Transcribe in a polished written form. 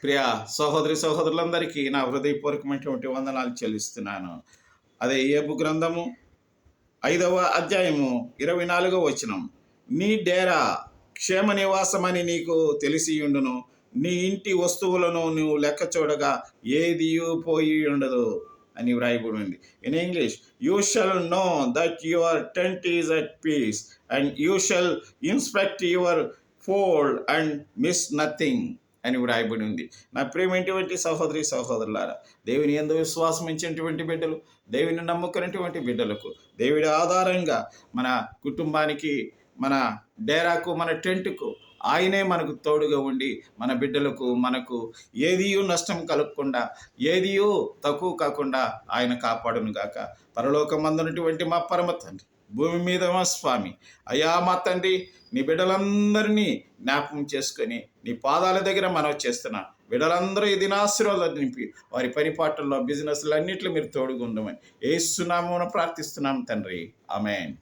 ప్రియ సహోదరులందరికీ నా హృదయపూర్వకమైనటువంటి వందనాలు చెల్లిస్తున్నాను. అదే యోబు గ్రంథము 5వ అధ్యాయము 24వ వచనం. నీ డేరా క్షేమ నివాసమని నీకు తెలిసియుండును, నీ ఇంటి వస్తువులను నువ్వు లెక్క చూడగా ఏదియూ పోయి ఉండదు అని వ్రాయబడి ఉంది. In English, you shall know that your tent is at peace and you shall inspect your fold and miss nothing అని వ్రాయబడి ఉంది. నా ప్రియమైనటువంటి సహోదరులారా, దేవుని యందు విశ్వాసం ఇచ్చినటువంటి బిడ్డలు, దేవుని నమ్ముకున్నటువంటి బిడ్డలకు దేవుడి ఆధారంగా మన కుటుంబానికి, మన డేరాకు, మన టెంట్కు ఆయనే మనకు తోడుగా ఉండి మన బిడ్డలకు, మనకు ఏదియూ నష్టం కలగకుండా, ఏదియూ తక్కువ కాకుండా ఆయన కాపాడును గాక. పరలోకమందున్నటువంటి మా పరమ తండ్రి, భూమి మీద మా స్వామి, అయ్యా మా తండ్రి, నీ బిడ్డలందరినీ జ్ఞాపకం చేసుకొని నీ పాదాల దగ్గర మనవి చేస్తున్నా. బిడ్డలందరూ ఈ దినాశీర్వాదాలు నింపి వారి పరిపాటల్లో, బిజినెస్లు అన్నింటిలో మీరు తోడుగా ఉండమని యేసు నామమున ప్రార్థిస్తున్నాం తండ్రి. ఆమేన్.